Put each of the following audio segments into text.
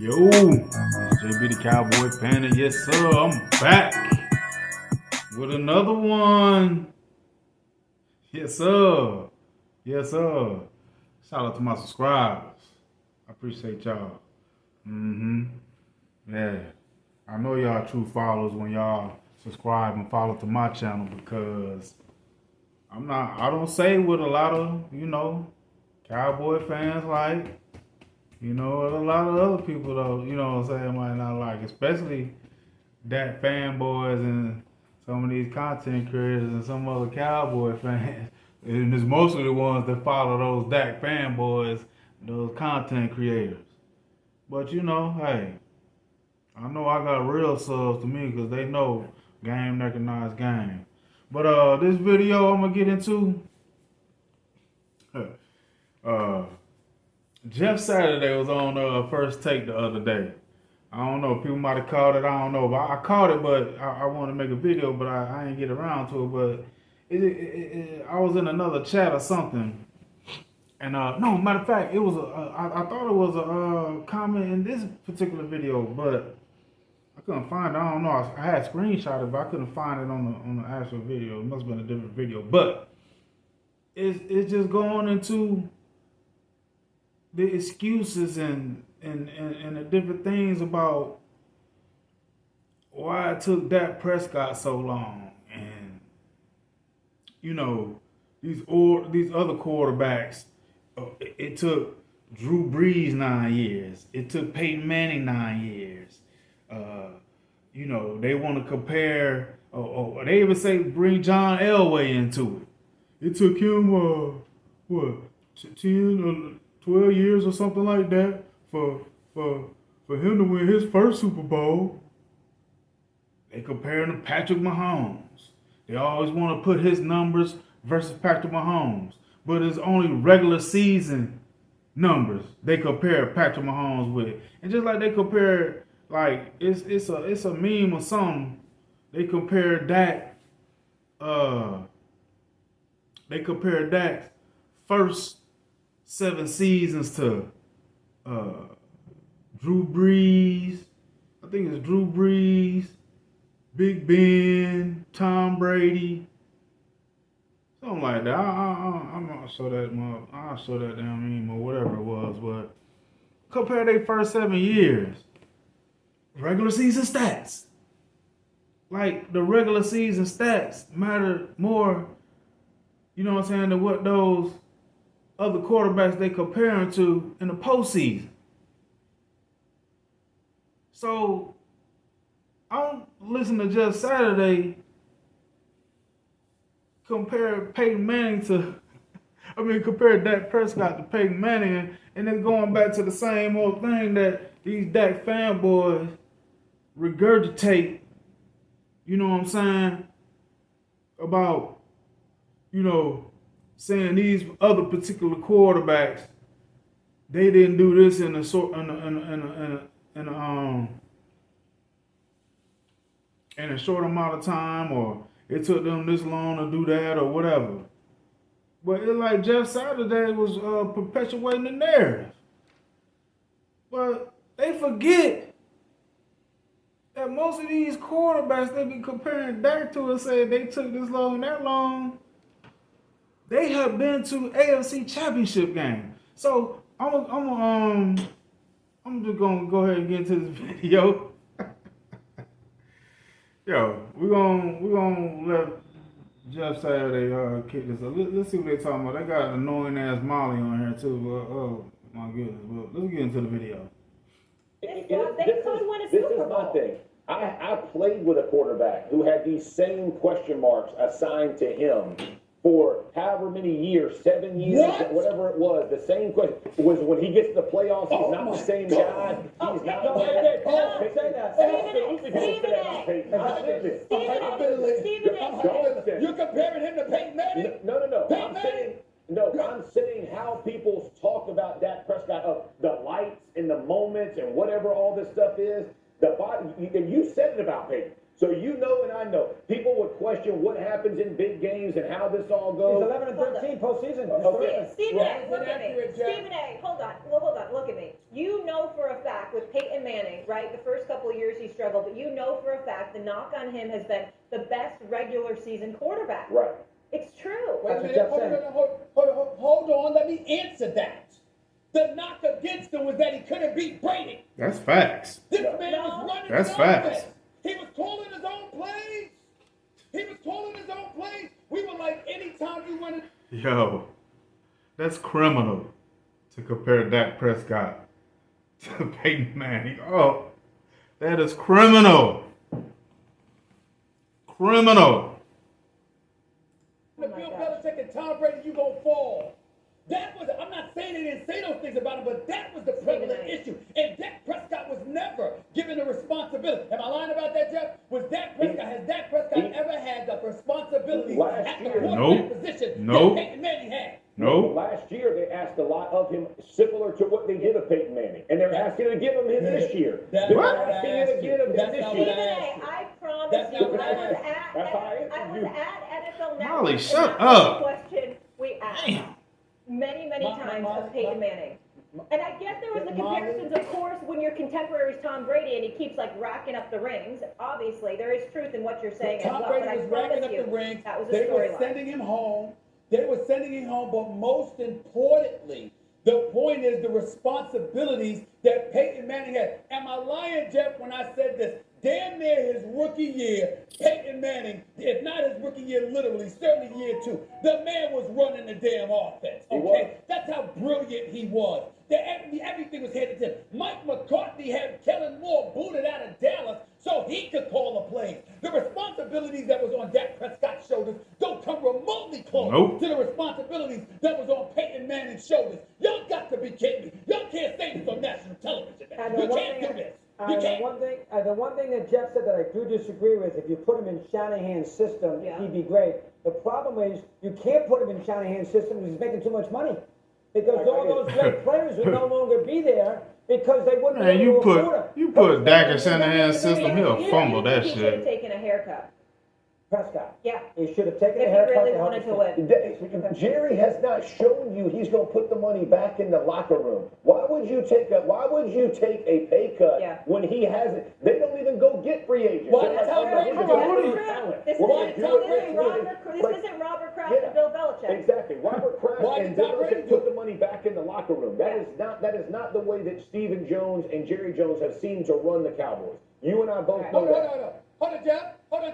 Yo, it's JB the Cowboy Panda. Yes, sir. I'm back with another one. Yes, sir. Yes, sir. Shout out to my subscribers. I appreciate y'all. Yeah. I know y'all true followers when y'all subscribe and follow to my channel because I don't say what a lot of, Cowboy fans like. A lot of other people though, what I'm saying, might not like, especially that fanboys and some of these content creators and some other Cowboy fans. And it's mostly the ones that follow those Dak fanboys, those content creators. But hey, I know I got real subs to me because they know game recognize game. But this video I'm gonna get into. Jeff Saturday was on First Take the other day. I don't know, people might have caught it, I don't know. But I caught it, but I wanted to make a video, but I didn't get around to it. But I was in another chat or something. And no, matter of fact, it was I thought it was a comment in this particular video, but I couldn't find it. I don't know. I had screenshot it, but I couldn't find it on the actual video. It must have been a different video. But it's just going into the excuses and the different things about why it took Dak Prescott so long, and these other quarterbacks. It took Drew Brees 9 years. It took Peyton Manning 9 years. They want to compare. They even say bring John Elway into it. It took him 10 12 years or something like that for him to win his first Super Bowl. They compare him to Patrick Mahomes. They always want to put his numbers versus Patrick Mahomes, but it's only regular season numbers they compare Patrick Mahomes with. And just like they compare, like it's a meme or something. They compare Dak. They compare Dak's first 7 seasons to Drew Brees. I think it's Drew Brees, Big Ben, Tom Brady, something like that. I'm not sure that I'll show that damn meme or whatever it was, but compare their first 7 years. Regular season stats. Like the regular season stats matter more, than what those other quarterbacks they comparing to in the postseason. So I don't listen to Jeff Saturday compare compare Dak Prescott to Peyton Manning, and then going back to the same old thing that these Dak fanboys regurgitate, about, saying these other particular quarterbacks, they didn't do this in a short amount of time, or it took them this long to do that, or whatever. But it's like Jeff Saturday was perpetuating the narrative. But they forget that most of these quarterbacks they be comparing Dak to and say they took this long and that long, they have been to AFC Championship game. So I'm just gonna go ahead and get into this video. Yo, we're gonna let Jeff Saturday kick this up. Let's see what they're talking about. They got an annoying ass Molly on here too. Oh my goodness. But let's get into the video. This is my thing. I played with a quarterback who had these same question marks assigned to him for however many years, 7 years, whatever it was. The same question was when he gets to the playoffs, he's not the same guy. He's not. You're comparing him to Peyton Manning? No. I'm saying how people talk about Dak Prescott, of the lights and the moments and whatever all this stuff is. The body, you said it about Peyton. So you know and I know. People would question what happens in big games and how this all goes. He's 11 and 13 postseason. Stephen A, look at me. Stephen A, hold on, look at me. You know for a fact with Peyton right? The first couple of years he struggled, but you know for a fact the knock on him has been the best regular season quarterback. Right. It's true. Wait a minute, hold on, let me answer that. The knock against him was that he couldn't beat Brady. That's facts. This man was running That's his facts. offense. He was calling his own plays. We were like, anytime you wanted. Yo, that's criminal to compare Dak Prescott to Peyton Manning. Oh, that is criminal. Criminal. The Bill Belichick and Tom Brady, you gonna fall. That was, I'm not saying they didn't say those things about him, but that was the prevalent issue. And Dak Prescott was never given the responsibility. Am I lying about that, Jeff? Has Dak Prescott ever had the responsibility at the quarterback position that Peyton Manning had? No. Last year, they asked a lot of him, similar to what they did of Peyton Manning. And they're asking to give him his this year. They're asking to give him his this year. I promise you, I was at NFL Network. Molly, shut up. Question we asked many times of Peyton Manning. And I guess there was the comparisons, of course, when your contemporary's Tom Brady and he keeps like racking up the rings. Obviously, there is truth in what you're saying as well. Tom Brady was racking up the rings. They were sending him home. But most importantly, the point is the responsibilities that Peyton Manning had. Am I lying, Jeff, when I said this? Damn near his rookie year, Peyton Manning, if not his rookie year, literally, certainly year 2, the man was running the damn offense, okay? That's how brilliant he was. Everything was handed to him. Mike McCarthy had Kellen Moore booted out of Dallas so he could call the plays. The responsibilities that was on Dak Prescott's shoulders don't come remotely close to the responsibilities that was on Peyton Manning's shoulders. Y'all got to be kidding me. Y'all can't say this on national television. You can't do this. The one thing that Jeff said that I do disagree with, if you put him in Shanahan's system, he'd be great. The problem is you can't put him in Shanahan's system because he's making too much money. Because all those great players would no longer be there because they wouldn't be able to afford him. You put Dak in Shanahan's system, he'll fumble that He shit. should have taken a haircut. Prescott. Yeah. He should have taken a If he haircut really to help wanted his to team. win. Jerry has not shown you he's going to put the money back in the locker room. Why would you take a pay cut when he hasn't? They don't even go get free agents. This isn't Robert Kraft and Bill Belichick. Exactly. Robert Kraft and Belichick put the money back in the locker room. That is not the way that Stephen Jones and Jerry Jones have seemed to run the Cowboys. You and I both know that. Hold on, Jeff. Hold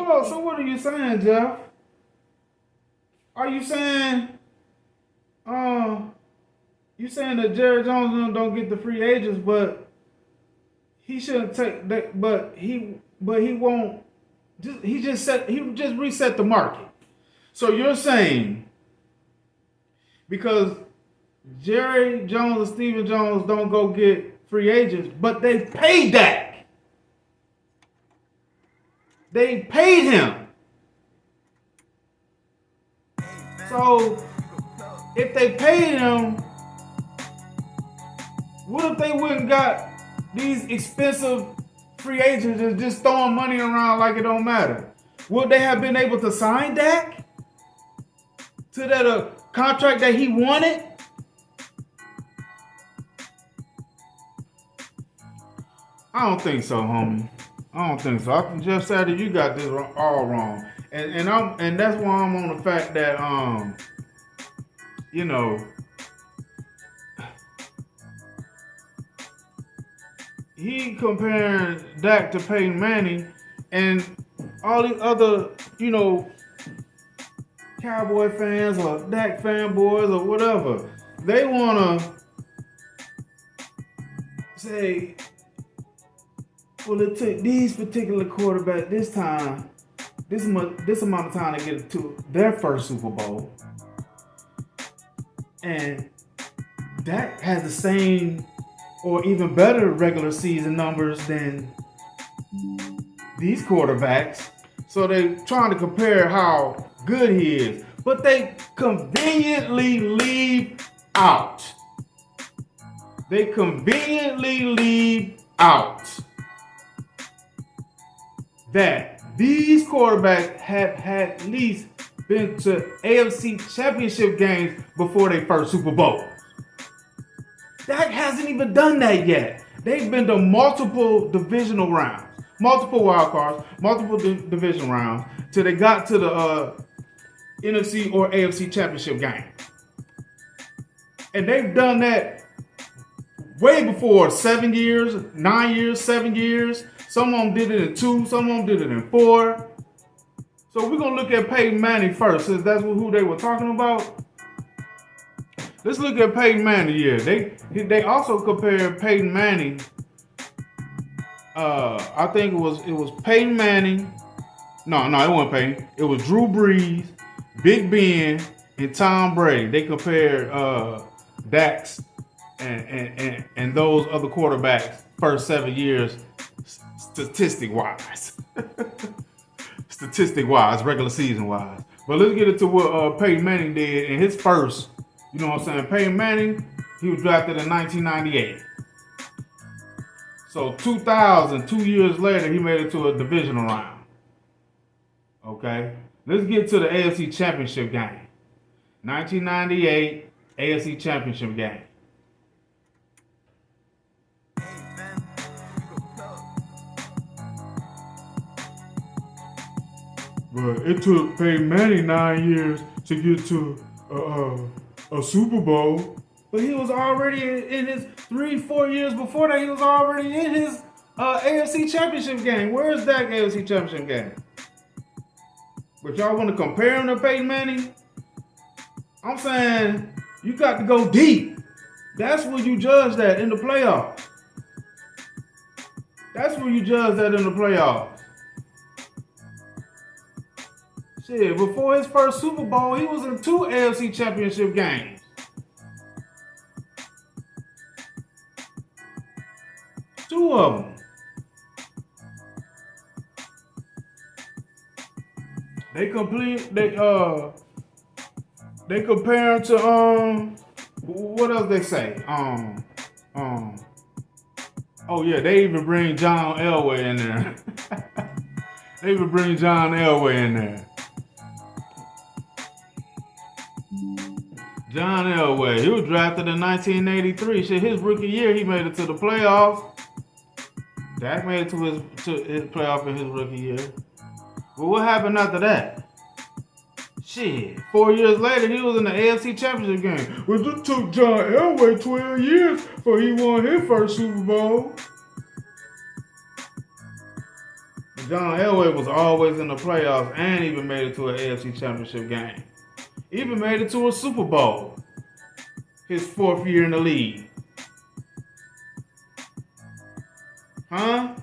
on. So what are you saying, Jeff? Are you saying, you saying that Jerry Jones don't get the free agents, but he shouldn't take that, but he won't. He just reset the market. So you're saying because Jerry Jones and Stephen Jones don't go get free agents, but they paid Dak. They paid him. So if they paid him, what if they wouldn't got these expensive free agents and just throwing money around like it don't matter? Would they have been able to sign Dak to that contract that he wanted? I don't think so, homie. I don't think so. I think Jeff Saturday, you got this all wrong, and that's why I'm on the fact that he comparing Dak to Peyton Manning, and all these other Cowboy fans or Dak fanboys or whatever, they wanna say, well, it took these particular quarterbacks this amount of time to get to their first Super Bowl. And Dak has the same or even better regular season numbers than these quarterbacks. So they're trying to compare how good he is. But they conveniently leave out. That these quarterbacks have at least been to AFC championship games before their first Super Bowl. Dak hasn't even done that yet. They've been to multiple divisional rounds, multiple wild cards, multiple division rounds, till they got to the NFC or AFC championship game. And they've done that way before 7 years, 9 years, 7 years. Some of them did it in 2, some of them did it in 4. So we're going to look at Peyton Manning first, since that's who they were talking about. Let's look at Peyton Manning. Yeah, they also compared Peyton Manning. I think it was Peyton Manning. No, it wasn't Peyton. It was Drew Brees, Big Ben, and Tom Brady. They compared Dax and those other quarterbacks first 7 years statistic-wise. Statistic-wise, regular season-wise. But let's get into what Peyton Manning did in his first. You know what I'm saying? Peyton Manning, he was drafted in 1998. So 2000, 2 years later, he made it to a divisional round. Okay? Let's get to the AFC Championship game. 1998 AFC Championship game. But it took Peyton Manning 9 years to get to a Super Bowl. But he was already in his 3-4 years before that. He was already in his AFC Championship game. Where is that AFC Championship game? But y'all want to compare him to Peyton Manning? I'm saying you got to go deep. That's where you judge that in the playoffs. That's where you judge that in the playoffs. Shit, before his first Super Bowl, he was in 2 AFC Championship games. Two of them. They compare him to what else they say? Oh yeah, they even bring John Elway in there. They even bring John Elway in there. John Elway, he was drafted in 1983. Shit, his rookie year, he made it to the playoffs. Dak made it to his playoff in his rookie year. But what happened after that? Shit, 4 years later, he was in the AFC Championship game. Well, it took John Elway 12 years before he won his first Super Bowl. John Elway was always in the playoffs and even made it to an AFC Championship game. Even made it to a Super Bowl. His 4th year in the league. Huh?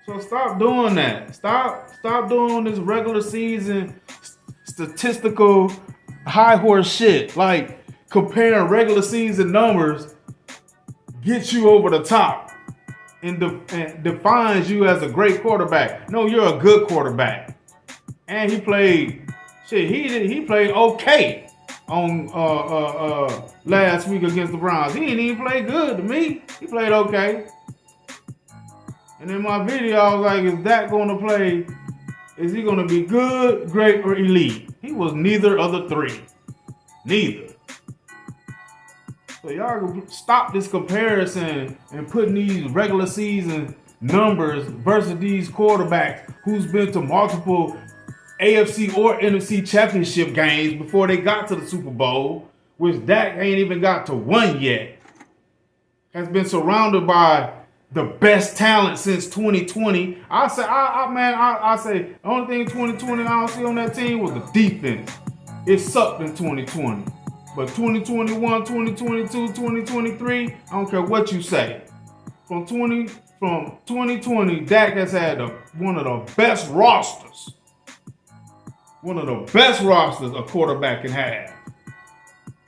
So stop doing that. Stop doing this regular season statistical high horse shit. Like comparing regular season numbers gets you over the top and defines you as a great quarterback. No, you're a good quarterback. And he played shit. He played okay on last week against the Browns. He didn't even play good to me. He played okay. And in my video, I was like, is Dak going to play? Is he going to be good, great, or elite? He was neither of the three. Neither. So y'all stop this comparison and putting these regular season numbers versus these quarterbacks who's been to multiple AFC or NFC championship games before they got to the Super Bowl, which Dak ain't even got to one yet. Has been surrounded by the best talent since 2020. I say the only thing 2020 I don't see on that team was the defense. It sucked in 2020. But 2021, 2022, 2023, I don't care what you say. From 2020, Dak has had one of the best rosters. One of the best rosters a quarterback can have.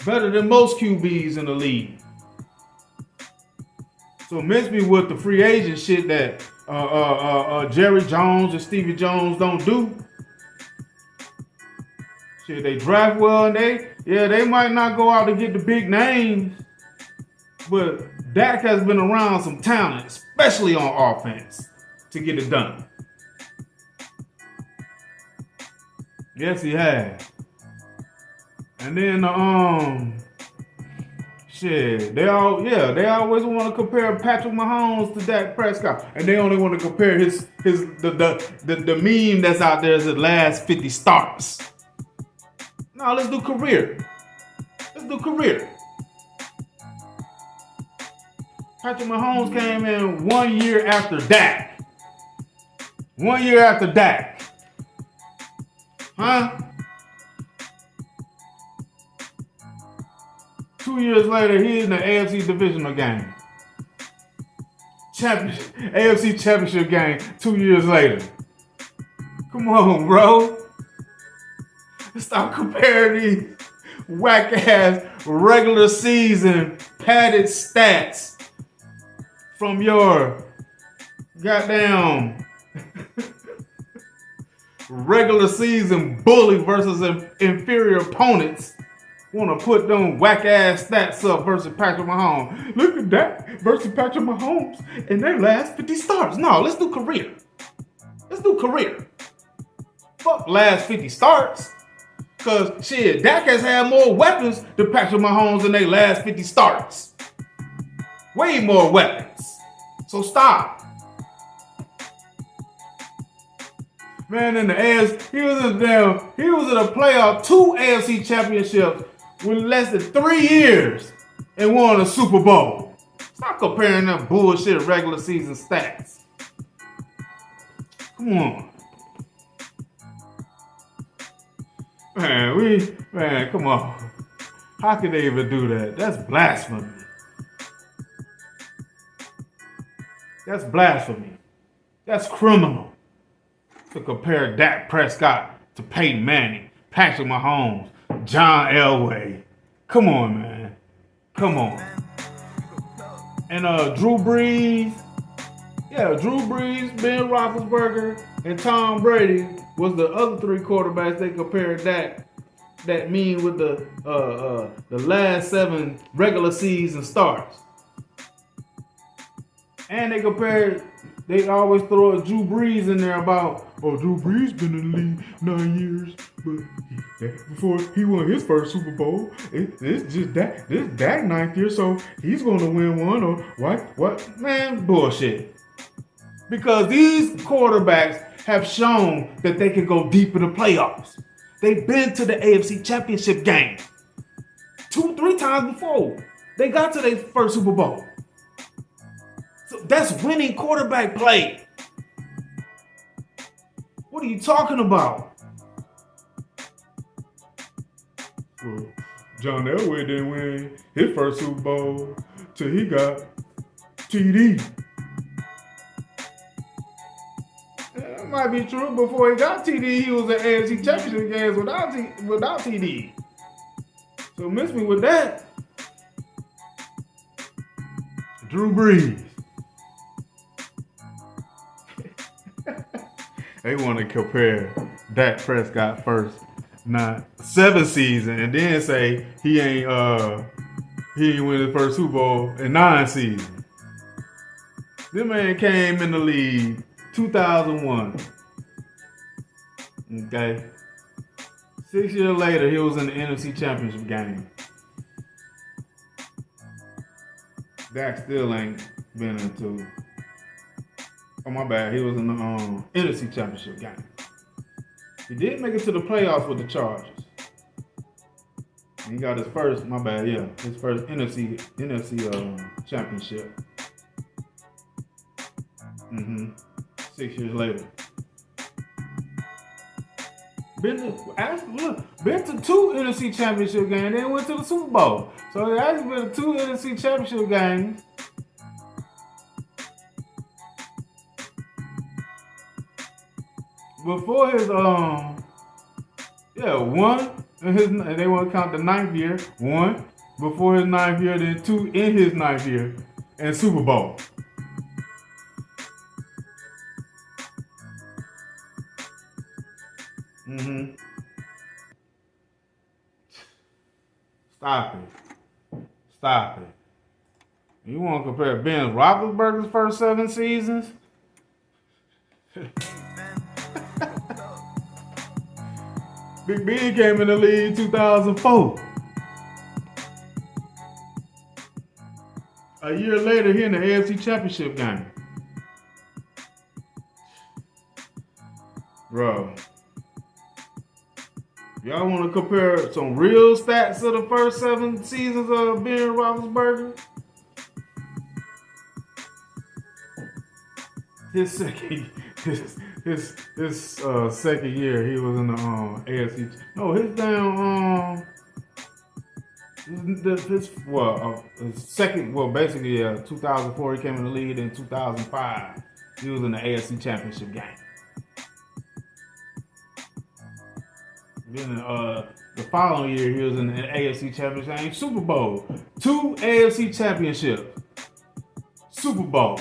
Better than most QBs in the league. So miss me with the free agent shit that Jerry Jones and Stevie Jones don't do. Shit, they draft well and they might not go out to get the big names, but Dak has been around some talent, especially on offense, to get it done. Yes, he has. And then Shit, they always want to compare Patrick Mahomes to Dak Prescott, and they only want to compare the meme that's out there is his last 50 starts. No, let's do career. Let's do career. Patrick Mahomes came in 1 year after Dak. 1 year after Dak. Huh? 2 years later, he's in the AFC divisional game. AFC championship game 2 years later. Come on, bro. Stop comparing these whack-ass regular season padded stats from your goddamn regular season bully versus inferior opponents. Want to put them whack-ass stats up versus Patrick Mahomes. Look at that versus Patrick Mahomes in their last 50 starts. No, let's do career. Let's do career. Fuck last 50 starts. Because, shit, Dak has had more weapons than Patrick Mahomes in their last 50 starts. Way more weapons. So stop. Man, in the AFC, he was in a playoff, 2 AFC championships with less than 3 years and won a Super Bowl. Stop comparing them bullshit regular season stats. Come on. Man, come on. How could they even do that? That's blasphemy. That's blasphemy. That's criminal. To compare Dak Prescott to Peyton Manning, Patrick Mahomes, John Elway. Come on, man. Come on. And Drew Brees. Yeah, Drew Brees, Ben Roethlisberger, and Tom Brady was the other 3 quarterbacks they compared that mean with the last 7 regular season starts. And they always throw a Drew Brees in there about, Drew Brees been in the league 9 years, but before he won his first Super Bowl, it's just this Dak 9th year, so he's going to win one, or what? Man, bullshit. Because these quarterbacks have shown that they can go deep in the playoffs. They've been to the AFC championship game 2-3 times before. They got to their first Super Bowl. So that's winning quarterback play. What are you talking about? Well, John Elway didn't win his first Super Bowl till he got TD. That might be true. Before he got TD, he was in AFC championship games without TD. So miss me with that. Drew Brees. They want to compare Dak Prescott first 7 season and then say he ain't win his first Super Bowl in 9 seasons. This man came in the league 2001. Okay. 6 years later, he was in the NFC Championship game. Dak still ain't been into. Oh, my bad. He was in the NFC Championship game. He did make it to the playoffs with the Chargers. And he got his first, his first NFC Championship. 6 years later. Been to 2 NFC Championship games, then went to the Super Bowl. So he actually been to 2 NFC Championship games. Before his one, and they want to count the 9th year, 1 before his 9th year, then 2 in his 9th year, and Super Bowl. Stop it. You want to compare Ben Roethlisberger's first 7 seasons? Big Ben came in the league 2004. A year later, he in the AFC Championship game. Bro. Y'all want to compare some real stats to the first 7 seasons of Ben Roethlisberger? His second year, he was in the AFC. No, his damn his second. Well, basically, 2004 he came in the league. In 2005, he was in the AFC Championship game. Then the following year, he was in the AFC Championship game, Super Bowl, 2 AFC championships, Super Bowl.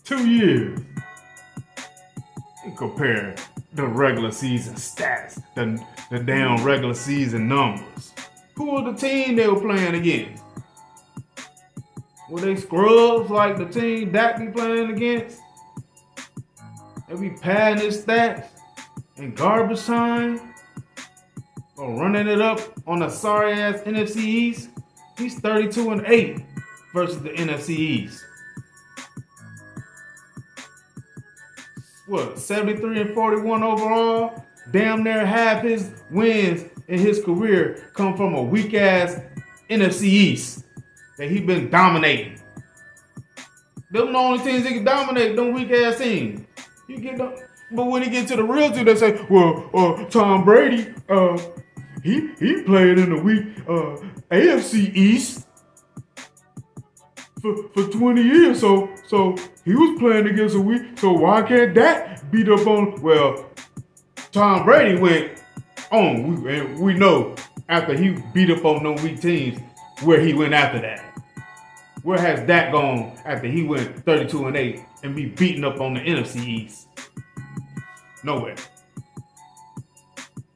Two years. You compare the regular season stats, the damn regular season numbers. Who was the team they were playing against? Were they scrubs like the team Dak be playing against? They be padding his stats in garbage time or running it up on a sorry ass NFC East. He's 32-8 versus the NFC East. What, 73-41 overall? Damn near half his wins in his career come from a weak ass NFC East that he been dominating. Them the only teams that can dominate, them weak ass teams. You get them, but when he get to the real team, they say, well, Tom Brady, he played in the weak AFC East for 20 years, so he was playing against a weak. So why can't that beat up on? Well, Tom Brady went on. We know after he beat up on those weak teams, where he went after that. Where has Dak gone after he went 32-8 and be beating up on the NFC East? Nowhere.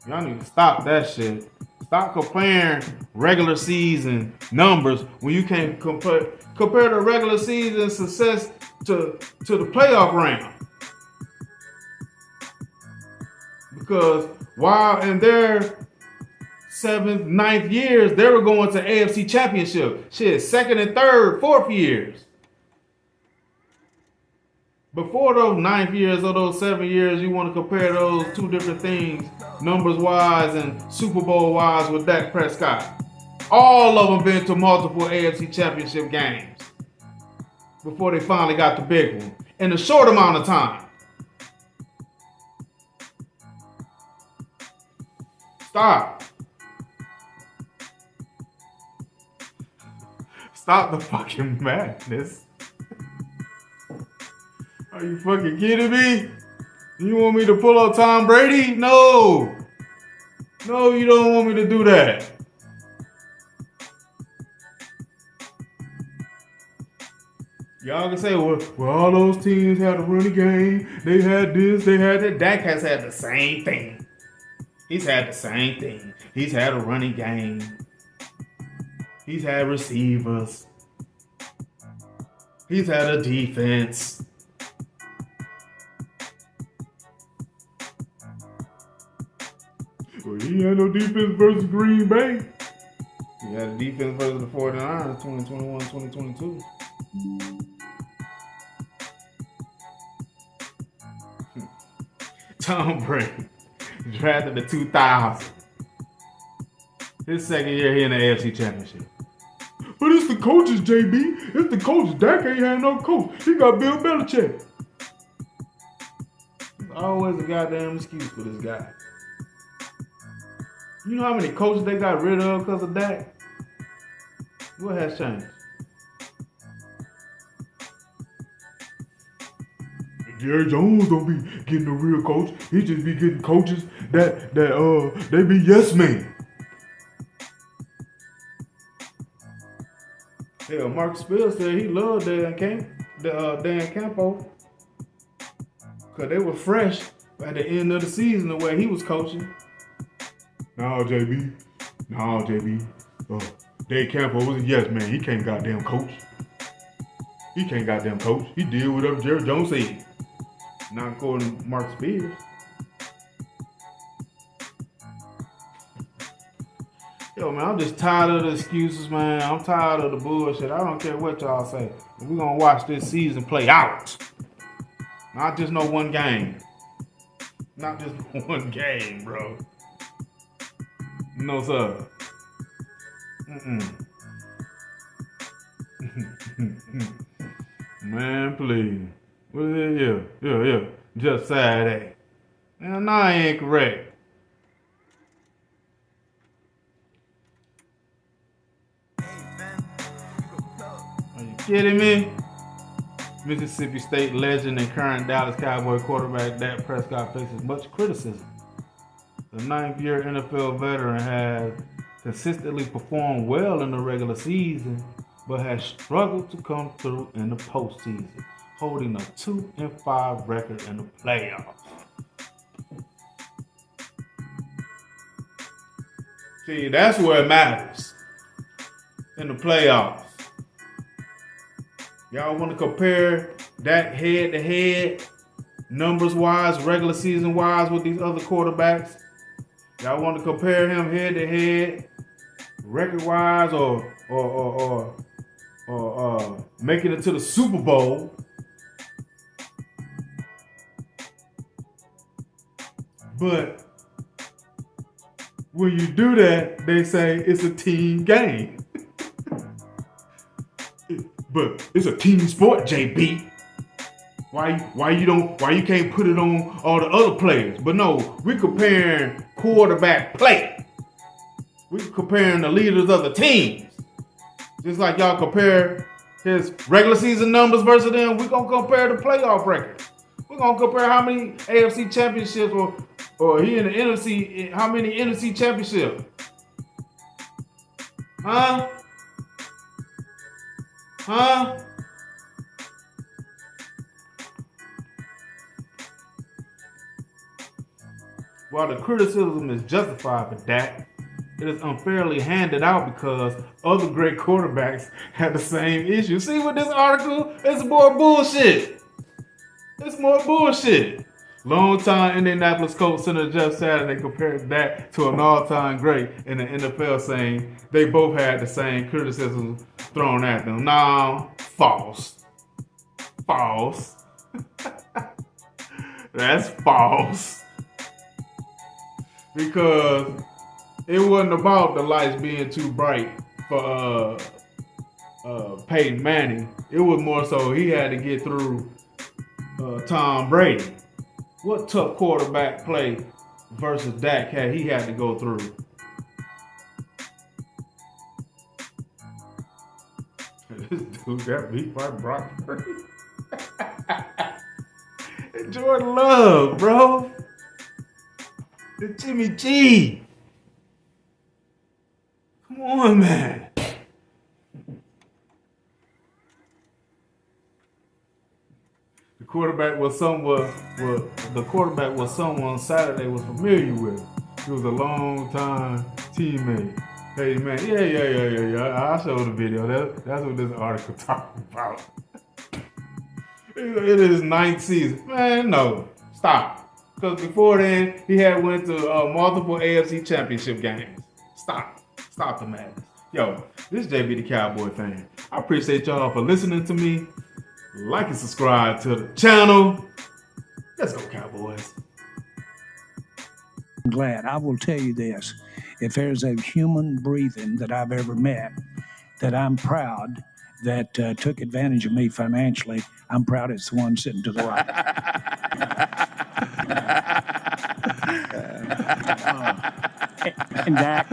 Y'all need to stop that shit. Stop comparing regular season numbers when you can't compare the regular season success to the playoff round. Because while in their 7th, 9th years, they were going to AFC Championship. Shit, 2nd and 3rd, 4th years. Before those 9th years or those 7 years, you want to compare those two different things, numbers-wise and Super Bowl-wise with Dak Prescott. All of them been to multiple AFC Championship games before they finally got the big one in a short amount of time. Stop. Stop the fucking madness. Are you fucking kidding me? You want me to pull up Tom Brady? No. No, you don't want me to do that. Y'all can say, well, all those teams had a running game. They had this, they had that. Dak has had the same thing. He's had the same thing. He's had a running game. He's had receivers. He's had a defense. Well, he had no defense versus Green Bay. He had a defense versus the 49ers 2021, 2022. Tom Brady drafted in 2000. His second year, he in the AFC Championship. But it's the coaches, JB. It's the coaches. Dak ain't had no coach. He got Bill Belichick. There's always a goddamn excuse for this guy. You know how many coaches they got rid of because of Dak? What has changed? Jerry Jones don't be getting a real coach. He just be getting coaches that they be yes men. Hell, Mark Spill said he loved Dan Campo because they were fresh at the end of the season the way he was coaching. No, JB. Dan Campo was a yes man. He can't goddamn coach. He did whatever Jerry Jones said. Not according to Mark Spears. Yo, man, I'm just tired of the excuses, man. I'm tired of the bullshit. I don't care what y'all say. We're going to watch this season play out. Not just no one game. Not just one game, bro. No, sir. Man, please. What is it? Yeah. Just Saturday. Man, nah, I ain't correct. Are you kidding me? Mississippi State legend and current Dallas Cowboy quarterback Dak Prescott faces much criticism. The ninth-year NFL veteran has consistently performed well in the regular season, but has struggled to come through in the postseason, holding a 2-5 record in the playoffs. See, that's where it matters. In the playoffs. Y'all want to compare that head-to-head, numbers-wise, regular season-wise with these other quarterbacks? Y'all want to compare him head-to-head, record-wise, or making it to the Super Bowl? But when you do that, they say it's a team game. But it's a team sport, JB. Why you can't put it on all the other players? But no, we comparing quarterback play. We comparing the leaders of the teams. Just like y'all compare his regular season numbers versus them, we gonna compare the playoff record. We're gonna compare how many AFC championships or he in the NFC, how many NFC championships. Huh? While the criticism is justified for Dak, it is unfairly handed out because other great quarterbacks have the same issue. See with this article? It's more bullshit. It's more bullshit. Longtime Indianapolis coach Senator Jeff Saturday compared Dak to an all-time great in the NFL, saying they both had the same criticism thrown at them. No, false. False. That's false. Because it wasn't about the lights being too bright for Peyton Manning. It was more so he had to get through Tom Brady. What tough quarterback play versus Dak had he had to go through? This dude got beat by Brock Purdy. And Jordan Love, bro. The Jimmy G. Come on, man. The quarterback was someone Saturday was familiar with. He was a long-time teammate. Hey man, yeah. I'll show the video. That's what this article talking about. It is 9th season. Man, no. Stop. Because before then, he had went to multiple AFC championship games. Stop the madness. Yo, this is JB the Cowboy fan. I appreciate y'all for listening to me. Like and subscribe to the channel. Let's go, Cowboys. I'm glad. I will tell you this. If there's a human breathing that I've ever met that I'm proud that took advantage of me financially, I'm proud it's the one sitting to the right. And Dak.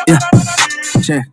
Yeah, check.